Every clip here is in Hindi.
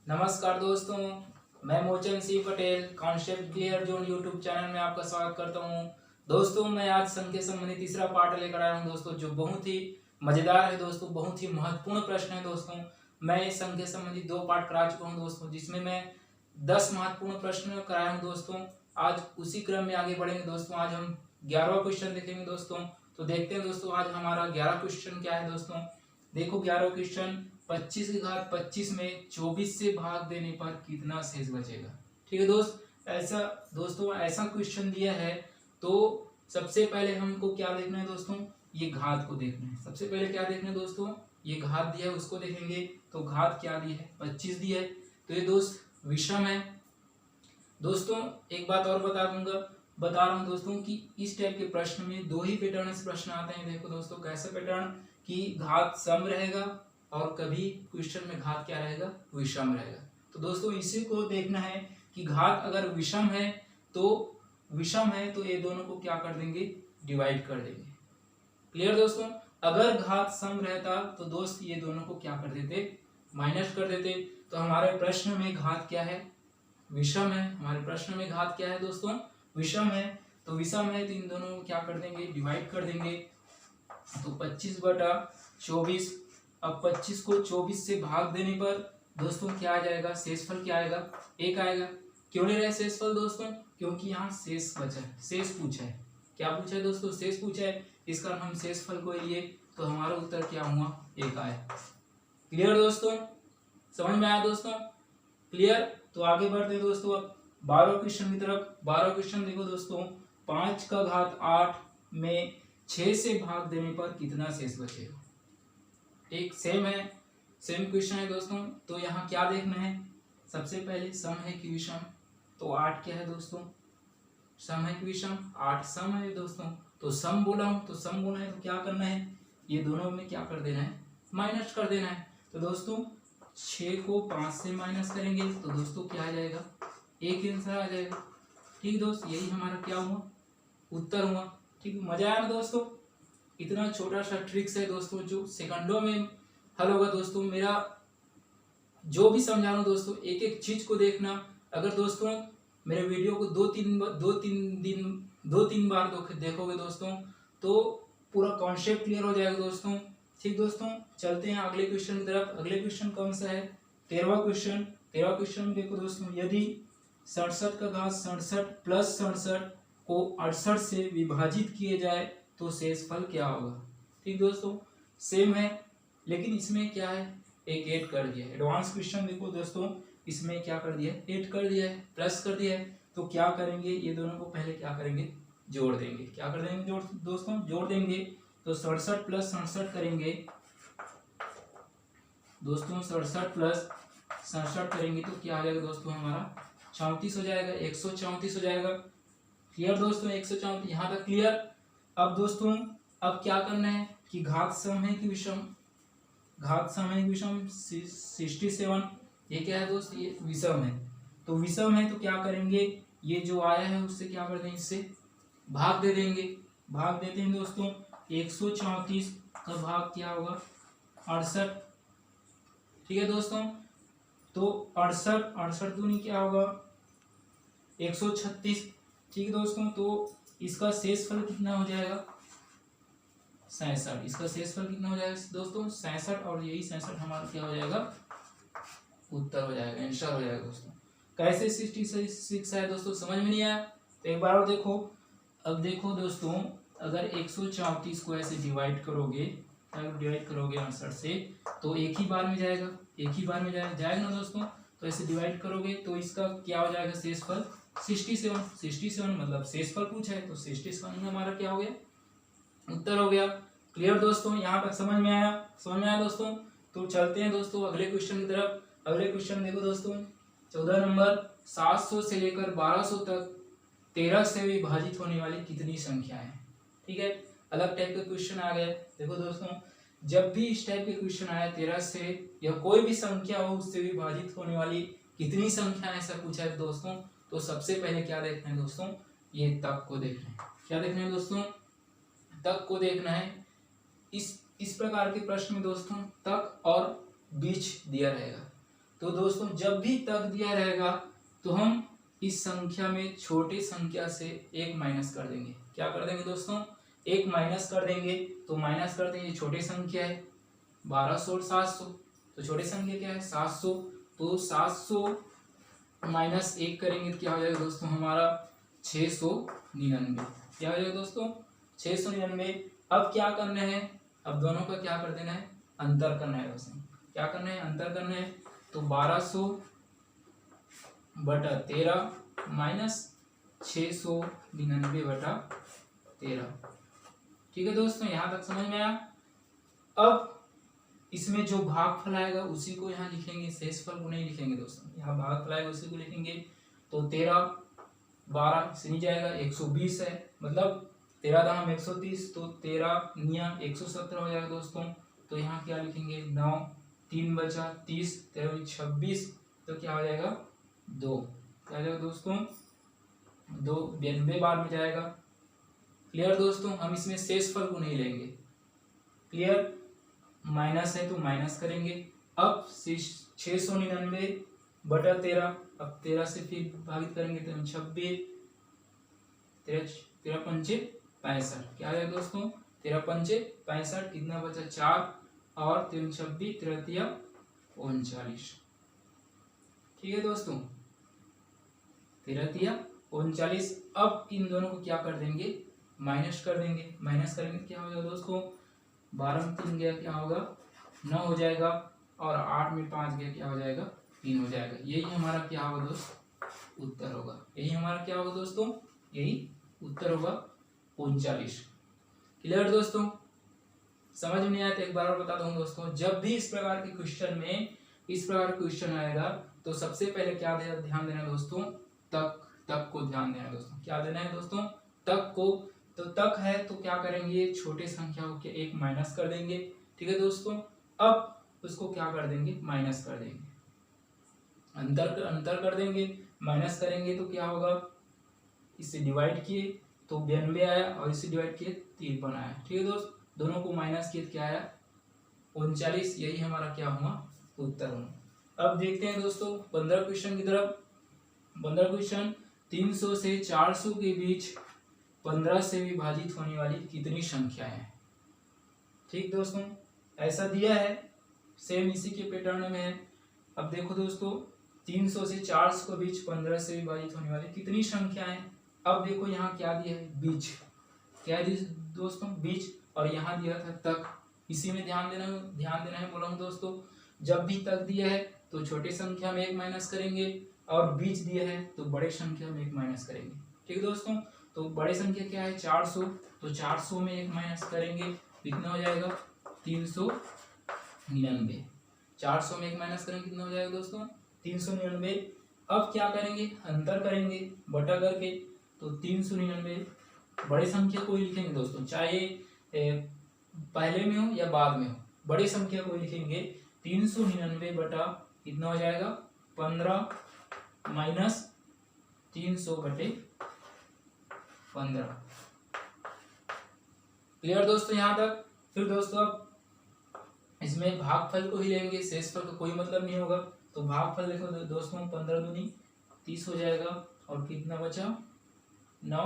नमस्कार दोस्तों, मैं Mochan Singh Patel concept clear zone YouTube channel में आपका स्वागत करता हूं। दोस्तों मैं आज संघ के संबंधी तीसरा पार्ट लेकर आया हूं दोस्तों, जो बहुत ही मजेदार है दोस्तों, बहुत ही महत्वपूर्ण प्रश्न है दोस्तों। मैं इस संघ के संबंधी 2 पार्ट करा चुका हूं दोस्तों, जिसमें मैं 10 महत्वपूर्ण प्रश्न कराया हूं दोस्तों। आज उसी क्रम में आगे बढ़ेंगे दोस्तों। आज हम 11वां क्वेश्चन देखेंगे दोस्तों। तो देखते हैं दोस्तों आज हमारा 11 क्वेश्चन क्या है दोस्तों। देखो 11वां क्वेश्चन, 25 की घात 25 में 24 से भाग देने पर कितना शेष बचेगा। ठीक है ऐसा क्वेश्चन दिया है। तो सबसे पहले हमको क्या देखना है दोस्तों, ये घात को देखना है। सबसे पहले क्या देखना है दोस्तों, ये घात दिया है उसको देखेंगे। तो घात क्या दी है, 25 दी है। तो ये दोस्त विषम है दोस्तों। एक बात और बता रहा हूँ दोस्तों कि इस टाइप के प्रश्न में 2 ही पैटर्न से प्रश्न आते हैं। देखो दोस्तों कैसे पैटर्न कि घात सम रहेगा और कभी क्वेश्चन में घात क्या रहेगा, विषम रहेगा। तो दोस्तों इसी को देखना है कि घात अगर विषम है तो ये दोनों को क्या कर देंगे, डिवाइड कर देंगे। क्लियर दोस्तों। अगर घात सम रहता तो दोस्त ये दोनों को क्या कर देते, माइनस कर देते। तो हमारे प्रश्न में घात क्या है, विषम है। हमारे प्रश्न में घात क्या है दोस्तों, विषम है। तो विषम है तो इन दोनों को क्या कर देंगे, डिवाइड कर देंगे। तो 25/24। अब 25 को 24 से भाग देने पर दोस्तों क्या आ जाएगा, शेषफल क्या आएगा, 1 आएगा। क्यों ले रहे हैं शेषफल दोस्तों, क्योंकि यहाँ शेष बचा है, शेष पूछा है। क्या पूछा है दोस्तों, शेष पूछा है। इस कारण हम शेषफल को लिए तो हमारा उत्तर क्या हुआ, 1 आया। क्लियर दोस्तों, समझ में आया दोस्तों, क्लियर। तो आगे बढ़ते हैं दोस्तों अब 12 क्वेश्चन की तरफ। 12 क्वेश्चन देखो दोस्तों, 5 का घात 8 में 6 से भाग देने पर कितना शेष बचेगा। एक सेम क्वेश्चन है दोस्तों। तो यहाँ क्या देखना है, सबसे पहले सम है कि विषम। तो 8 क्या है दोस्तों, सम है कि विषम, 8 सम है दोस्तों। तो सम बोला हूं, तो सम बोला है तो क्या करना है, ये दोनों में क्या कर देना है, माइनस कर देना है। तो दोस्तों 6 को 5 से माइनस करेंगे तो दोस्तों क्या आ जाएगा, 1 आंसर आ जाएगा। ठीक दोस्त, यही हमारा क्या हुआ, उत्तर हुआ। ठीक, मजा आया ना दोस्तों। इतना छोटा सा ट्रिक्स है दोस्तों जो सेकंडों में हल होगा दोस्तों। मेरा जो भी समझा रहा हूं दोस्तों, एक एक चीज को देखना। अगर दोस्तों मेरे वीडियो को दो तीन बार देखोगे दोस्तों तो पूरा कॉन्सेप्ट क्लियर हो जाएगा दोस्तों। ठीक दोस्तों, चलते हैं अगले क्वेश्चन की तरफ। अगले क्वेश्चन कौन सा है, 13वां क्वेश्चन। 13वां क्वेश्चन देखो दोस्तों, यदि 67 का घात 67 प्लस 67 को 68 से विभाजित किए जाए तो शेषफल क्या होगा। ठीक दोस्तों, सेम है, लेकिन इसमें क्या है, एक ऐड कर दिया है। एडवांस क्वेश्चन देखो दोस्तों, इसमें क्या कर दिया है, ऐड कर दिया है, प्लस कर दिया है। तो क्या करेंगे, ये दोनों को पहले क्या करेंगे, जोड़ देंगे। क्या कर देंगे दोस्तों, जोड़ देंगे। तो 67 प्लस 67 करेंगे दोस्तों, 67 प्लस 67 करेंगे तो क्या आ जाएगा दोस्तों, हमारा 34 हो जाएगा, 134 हो जाएगा। क्लियर दोस्तों, 134 यहाँ तक क्लियर। अब दोस्तों अब क्या करना है कि घात सम है कि विषम, घात सम है कि विषम, 67 ये क्या है दोस्त, ये विषम है। तो विषम है तो क्या करेंगे, ये जो आया है उससे क्या कर देंगे, इससे भाग दे देंगे। भाग देते हैं दोस्तों, 134 का भाग क्या होगा, 68। ठीक है दोस्तों, तो 68 दूनी क्या होगा, 136। ठीक है दोस्तों, तो इसका शेषफल कितना हो जाएगा, 67। इसका शेषफल कितना हो जाएगा दोस्तों, 67। और यही 67 हमारा क्या हो जाएगा, उत्तर हो जाएगा, आंसर हो जाएगा दोस्तों। कैसे 66 है दोस्तों, समझ में नहीं आया तो एक बार और देखो। अब देखो दोस्तों, अगर 134 को ऐसे डिवाइड करोगे 68 से तो एक ही बार में जाएगा, जाएगा ना दोस्तों। तो ऐसे डिवाइड करोगे तो इसका क्या हो जाएगा, शेषफल 67 मतलब शेषफल पूछा है तो 67 हमारा क्या हो गया, उत्तर हो गया। क्लियर दोस्तों, यहाँ तक समझ में आया दोस्तों। तो चलते हैं दोस्तों अगले क्वेश्चन की तरफ। अगले क्वेश्चन देखो दोस्तों, 14 नंबर, 700 से लेकर 1200 तक 13 से विभाजित होने वाली कितनी संख्या है। ठीक है, अलग टाइप का क्वेश्चन आ गया। देखो दोस्तों, जब भी इस टाइप के क्वेश्चन आए 13 से या कोई भी संख्या हो उससे विभाजित होने वाली कितनी संख्या ऐसा पूछा है दोस्तों, तो सबसे पहले क्या देखना है दोस्तों, ये तक को देखना है। क्या देखना है दोस्तों, तक को देखना है। इस प्रकार के प्रश्न में दोस्तों तक और बीच दिया रहेगा। तो दोस्तों जब भी तक दिया रहेगा तो हम इस संख्या में छोटे संख्या से एक माइनस कर देंगे। क्या कर देंगे दोस्तों? एक माइनस कर देंगे। तो माइनस कर देंगे, छोटी संख्या है 1200 और 700, तो छोटी संख्या क्या है 700, तो 700 माइनस एक करेंगे तो क्या हो जाएगा दोस्तों हमारा 699। क्या हो जाएगा दोस्तों 699। अब क्या करना है, अब दोनों का क्या कर देना है, अंतर करना है दोस्तों। क्या करना है, अंतर करना है। तो 1200 बटा 13 माइनस 699 बटा 13। ठीक है दोस्तों, यहाँ तक समझ में आया। अब इसमें जो भागफल आएगा उसी को यहाँ लिखेंगे, शेषफल को नहीं लिखेंगे दोस्तों। यहाँ भागफल आएगा उसी को लिखेंगे। तो 13 12 से नहीं जाएगा, 120 है, मतलब 13 दाम 130, तो 13 निया 117 हो जाएगा दोस्तों। तो यहाँ क्या लिखेंगे 9, 3 बचा 30, 13 26, तो क्या हो जाएगा 2। क्या हो जाएगा दोस्तों 2, 92 बार में जाएगा। क्लियर दोस्तों, हम इसमें शेषफल को नहीं लेंगे। क्लियर, माइनस है तो माइनस करेंगे। अब 699 बटा 13, अब 13 से फिर भागित करेंगे तो 26, 13 पंचे 65। क्या है दोस्तों 13 पंचे 65, कितना बचा 4 और 3 26, 13 39। ठीक है दोस्तों 13 39। अब इन दोनों को क्या कर देंगे, माइनस कर देंगे। माइनस करेंगे क्या हो जाएगा दोस्तों 12 में 3 गया क्या होगा 9 हो जाएगा, और 8 में 5 गया क्या हो जाएगा 3 हो जाएगा। यही हमारा क्या होगा दोस्त उत्तर होगा। यही हमारा क्या होगा दोस्तों, यही उत्तर होगा 39। क्लियर दोस्तों, समझ में नहीं आया तो एक बार और बताता हूँ दोस्तों। जब भी इस प्रकार के क्वेश्चन में इस प्रकार का क्वेश्चन आएगा तो सबसे पहले क्या ध्यान देना दोस्तों, तक को ध्यान देना दोस्तों। क्या देना है दोस्तों, तक को। तो तक है तो क्या करेंगे, छोटे संख्या को एक माइनस कर देंगे। ठीक है दोस्तों, अब उसको क्या कर देंगे, माइनस कर देंगे, अंतर कर देंगे। माइनस करेंगे तो क्या होगा, इसे डिवाइड किए तो 92 आया, और इसे डिवाइड किए 53 आया। ठीक है दोस्त, दोनों को माइनस किए तो क्या आया 39। यही हमारा क्या हुआ उत्तर हुआ। अब देखते हैं दोस्तों 15 क्वेश्चन की तरफ। 15 क्वेश्चन, 300 से 400 के बीच 15 से विभाजित होने वाली कितनी संख्याएं हैं। ठीक दोस्तों, ऐसा दिया है, सेम इसी के पैटर्न में है। अब देखो दोस्तों 300 से 400 के बीच 15 से विभाजित होने वाली कितनी संख्याएं। अब देखो यहाँ क्या दिया है, बीच। क्या है दोस्तों, बीच, और यहाँ दिया था तक। इसी में ध्यान देना है बोला हूँ दोस्तों। जब भी तक दिया है तो छोटे संख्या में एक माइनस करेंगे, और बीच दिया है तो बड़े संख्या में एक माइनस करेंगे। ठीक है दोस्तों, तो बड़ी संख्या क्या है 400, तो 400 में एक माइनस करेंगे, कितना हो जाएगा 399। 400 में एक माइनस करेंगे कितना हो जाएगा दोस्तों 399। अब क्या करेंगे, अंतर करेंगे बटा करके, तो 399 बड़ी संख्या को ही लिखेंगे दोस्तों, चाहे पहले में हो या बाद में हो, बड़ी संख्या को लिखेंगे। 399 बटा कितना हो जाएगा 15 माइनस 300 बटे 15। क्लियर दोस्तों यहाँ तक। फिर दोस्तों अब इसमें भागफल को ही लेंगे, शेषफल का कोई मतलब नहीं होगा। तो भागफल देखो दोस्तों 15 दूनी 30 हो जाएगा, और कितना बचा 9,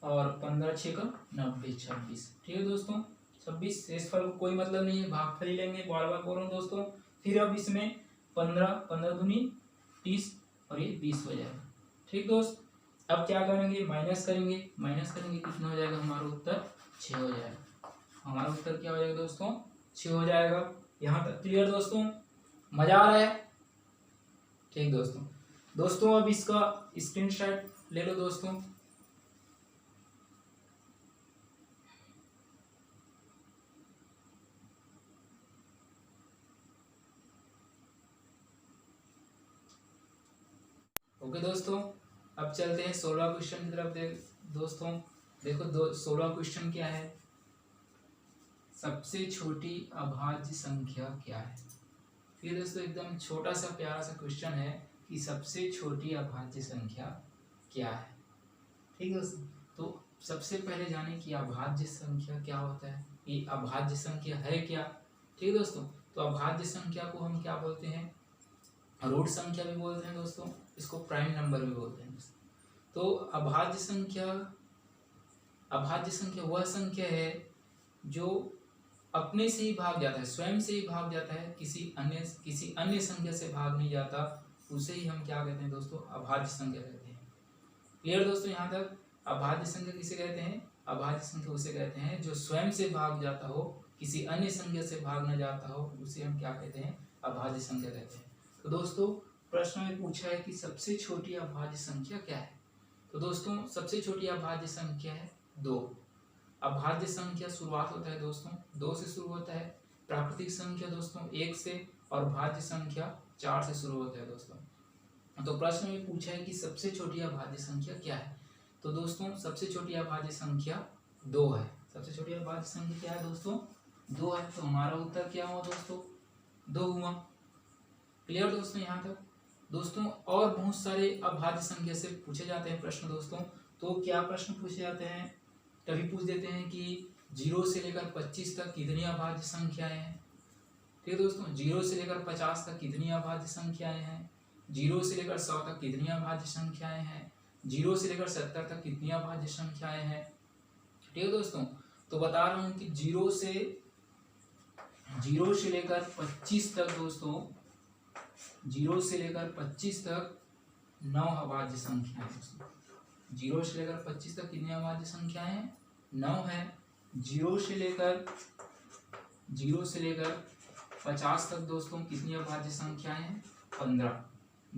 और 15 6 का 90 26। ठीक है दोस्तों 26। शेषफल को कोई मतलब नहीं है, भागफल ही लेंगे, बार बार बोल रहा हूँ दोस्तों। फिर अब इसमें 15 दूनी 30, और ये 20 हो जाएगा। ठीक दोस्त, अब क्या करेंगे, माइनस करेंगे कितना हो जाएगा, हमारा उत्तर 6 हो जाएगा। हमारा उत्तर क्या हो जाएगा दोस्तों 6 हो जाएगा। यहाँ तक क्लियर दोस्तों, मजा आ रहा है। ठीक दोस्तों अब इसका स्क्रीनशॉट ले लो दोस्तों। ओके दोस्तों, अब चलते हैं 16 क्वेश्चन की तरफ। दोस्तों देखो 16 क्वेश्चन क्या है, सबसे छोटी अभाज्य संख्या क्या है। फिर दोस्तों एकदम छोटा सा प्यारा सा क्वेश्चन है कि सबसे छोटी अभाज्य संख्या क्या है। ठीक है दोस्तों, तो सबसे पहले जाने कि अभाज्य संख्या क्या होता है, ये अभाज्य संख्या है क्या। ठीक है दोस्तों, तो अभाज्य संख्या को हम क्या बोलते हैं, रूट संख्या भी बोलते हैं दोस्तों, इसको प्राइम नंबर भी बोलते हैं दोस्तों। तो अभाज्य संख्या वह संख्या है जो अपने से ही भाग जाता है, स्वयं से ही भाग जाता है, किसी अन्य संख्या से भाग नहीं जाता, उसे ही हम क्या कहते हैं दोस्तों, अभाज्य संख्या कहते हैं। क्लियर दोस्तों यहाँ तक? अभाज्य संख्या किसे कहते हैं? अभाज्य संख्या उसे कहते हैं जो स्वयं से भाग जाता हो, किसी अन्य संख्या से भाग न जाता हो, उसे हम क्या कहते हैं? अभाज्य संख्या कहते हैं। तो दोस्तों प्रश्न में पूछा है कि सबसे छोटी अभाज्य संख्या क्या है? तो दोस्तों सबसे छोटी अभाज्य संख्या है 2। अभाज्य संख्या शुरुआत होता है दोस्तों 2 से शुरू होता है, प्राकृतिक संख्या दोस्तों 1 से, और भाज्य संख्या 4 से शुरू होता है दोस्तों। तो प्रश्न में पूछा है कि सबसे छोटी अभाज्य संख्या क्या है? तो दोस्तों सबसे छोटी अभाज्य संख्या 2 है। सबसे छोटी अभाज्य संख्या क्या है दोस्तों? 2 है। तो हमारा उत्तर क्या हुआ दोस्तों? 2 हुआ। क्लियर दोस्तों यहाँ तक? दोस्तों और बहुत सारे अभाज्य संख्या से पूछे जाते हैं प्रश्न दोस्तों। तो क्या प्रश्न पूछे जाते हैं? कभी पूछ देते हैं कि 0 से लेकर 25 तक कितनी अभाज्य संख्याएं हैं। ठीक है दोस्तों, 0 से लेकर 50 तक कितनी अभाज्य संख्याएं हैं, 0 से लेकर 100 तक कितनी अभाज्य संख्याएं हैं, 0 से लेकर 70 तक कितनी अभाज्य संख्याएं हैं। ठीक है दोस्तों, तो बता रहा हूँ कि 0 से लेकर 25 तक दोस्तों, 0 से लेकर 25 तक 9 अभाज्य संख्याएं दोस्तों। 0 से लेकर 25 तक कितनी अभाज्य संख्याएं हैं? 9 है। 0 से लेकर 50 तक दोस्तों कितनी अभाज्य संख्याएं हैं? 15।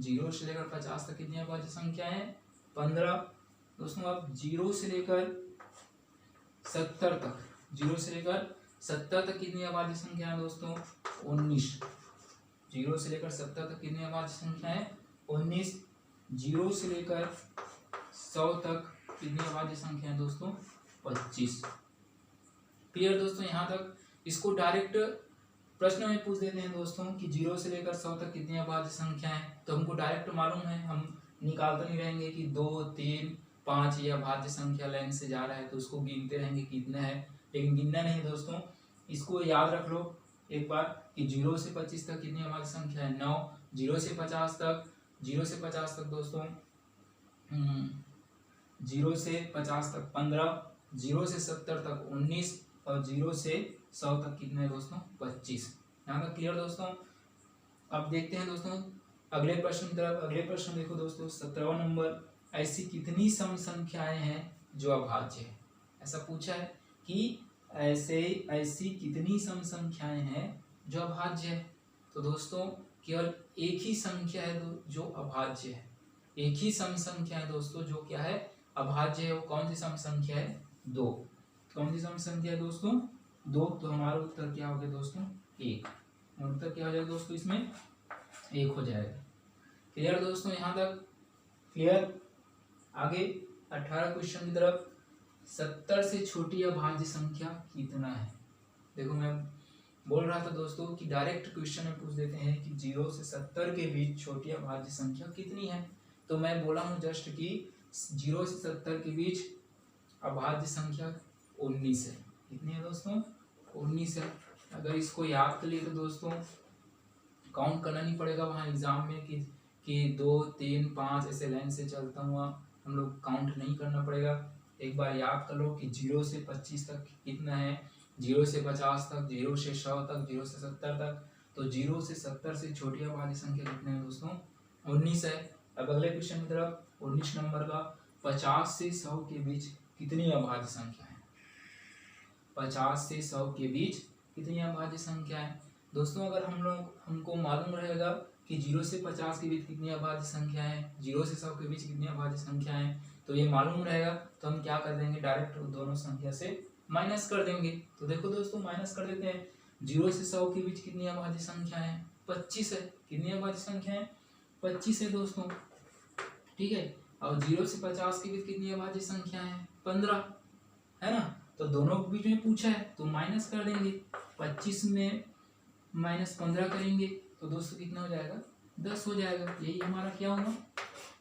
0 से लेकर 50 तक कितनी अभाज्य संख्याएं हैं? 15 दोस्तों। अब 0 से लेकर 70 तक, 0 से लेकर 70 तक कितनी अभाज्य संख्या है दोस्तों? 19। 0 से लेकर 70 तक कितनी अभाज्य संख्या है? 19। 0 से लेकर 100 तक कितनी अभाज्य संख्या है दोस्तों? 25। क्लियर दोस्तों यहाँ तक? इसको डायरेक्ट प्रश्न में पूछ देते हैं दोस्तों कि 0 से लेकर 100 तक कितनी अभाज्य संख्या है, तो हमको डायरेक्ट मालूम है, हम निकालते नहीं रहेंगे कि 2, 3, 5 ये अभाज्य संख्या लाइन से जा रहा है तो उसको गिनते रहेंगे कितना है, लेकिन गिनना नहीं दोस्तों। इसको याद रख लो एक बार कि 0 से 25 तक कितनी अभाज्य संख्या है? 9। 0 से 50 तक, 0 से 50 तक दोस्तों 0 से 50 तक 15, 0 से 70 तक 19, और 0 से 100 तक कितने है दोस्तों? 25। यहाँ तक क्लियर दोस्तों? अब देखते हैं दोस्तों अगले प्रश्न की तरफ। अगले प्रश्न देखो दोस्तों 17वां नंबर, ऐसी कितनी सम संख्याएं हैं जो अभाज्य है? ऐसा पूछा है कि ऐसी कितनी सम संख्याएं हैं जो अभाज्य है। तो दोस्तों केवल एक ही संख्या है जो अभाज्य है, एक ही सम संख्या है दोस्तों जो क्या है? अभाज्य है। वो कौन सी सम संख्या है? 2। कौन सी सम संख्या है दोस्तों? 2। तो हमारा उत्तर क्या हो गया दोस्तों? 1। उत्तर क्या हो जाएगा दोस्तों? इसमें 1 हो जाएगा। क्लियर दोस्तों यहाँ तक? क्लियर? आगे 18 क्वेश्चन की तरफ। 70 से छोटी अभाज्य संख्या कितना है? देखो मैं बोल रहा था दोस्तों कि डायरेक्ट क्वेश्चन में पूछ देते हैं कि 0 से 70 के बीच छोटी अभाज्य संख्या कितनी है। तो मैं बोला हूँ जस्ट कि 0 से 70 के बीच अभाज्य संख्या 19 है। कितनी है दोस्तों? 19 है। अगर इसको याद कर लिए तो दोस्तों काउंट करना नहीं पड़ेगा वहाँ एग्जाम में कि 2, 3, 5 ऐसे लाइन से चलता हुआ हम लोग काउंट नहीं करना पड़ेगा। एक बार याद कर लो कि 0 से 25 तक कितना है, 0 से 50 तक, 0 से 100 तक, 0 से 70 तक। तो 0 से 70 से छोटी अभाज्य संख्या कितने हैं दोस्तों? 19 है। अब अगले क्वेश्चन की तरफ 19 नंबर का, 50 से 100 के बीच कितनी अभाज्य संख्या है? 50 से 100 के बीच कितनी अभाज्य संख्या है दोस्तों? अगर हमको मालूम रहेगा कि 0 से 50 के बीच कितनी अभाज्य संख्या है, 0 से 100 के बीच कितनी अभाज्य संख्या है, तो ये मालूम रहेगा तो हम क्या कर देंगे? डायरेक्ट दोनों संख्या से माइनस कर देंगे। तो देखो दोस्तों माइनस कर देते हैं। 0 से 100 के बीच कितनी अभाज्य संख्या है? 25 है। कितनी अभाज्य संख्या है? 25 है दोस्तों। ठीक है। और 0 से 50 के बीच कितनी अभाज्य संख्या है? 15 है ना। तो दोनों के बीच में पूछा है तो माइनस कर देंगे। 25 में -15 करेंगे तो दोस्तों कितना हो जाएगा? 10 हो जाएगा। यही हमारा क्या होगा?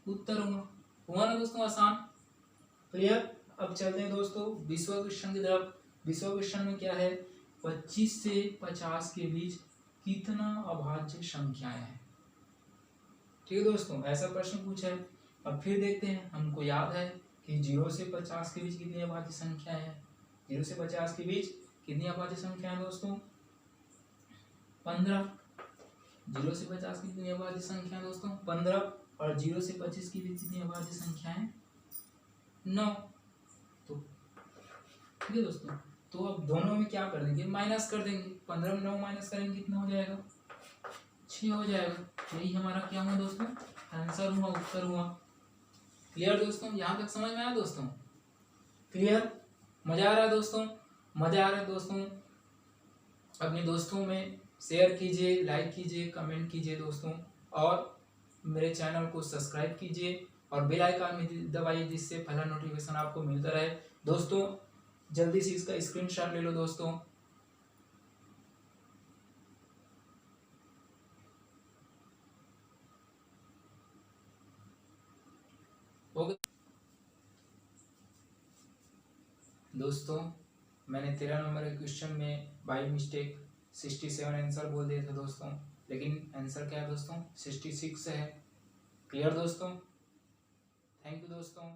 उत्तर होगा। हुआ ना दोस्तों आसान? क्लियर? अब चलते हैं दोस्तों 20वां क्वेश्चन की तरफ। 20वां क्वेश्चन में क्या है? 25 से 50 के बीच कितना अभाज्य संख्याएं हैं? ठीक है दोस्तों, ऐसा प्रश्न पूछा है। अब फिर देखते हैं, हमको याद है कि 0 से 50 के बीच कितनी अभाज्य संख्या है। 0 से 50 के बीच कितनी अभाज्य संख्या है दोस्तों? 15। 0 से 50 की कितनी अभाज्य संख्या है दोस्तों? 15। और 0 से 25 की बीच कितनी अभाज्य संख्या है? 9। तो ठीक है दोस्तों, तो अब दोनों में क्या कर देंगे? माइनस कर देंगे। 15 में 9 माइनस करेंगे, कितना हो जाएगा? 6 हो जाएगा। यही हमारा क्या हुआ दोस्तों? आंसर हुआ, उत्तर हुआ। क्लियर दोस्तों? यहाँ तक समझ में आया दोस्तों? क्लियर? मजा आ रहा है दोस्तों? मजा आ रहा है दोस्तों? अपने दोस्तों में शेयर कीजिए, लाइक कीजिए, कमेंट कीजिए दोस्तों, और मेरे चैनल को सब्सक्राइब कीजिए और बेल आइकन में दबाइए, जिससे पहला नोटिफिकेशन आपको मिलता रहे। दोस्तों जल्दी से इसका स्क्रीनशॉट ले लो दोस्तों। ओके दोस्तों, मैंने 13 नंबर के क्वेश्चन में बाई मिस्टेक 67 आंसर बोल दिए थे दोस्तों, लेकिन आंसर क्या है दोस्तों? 66 है। क्लियर दोस्तों? थैंक यू दोस्तों।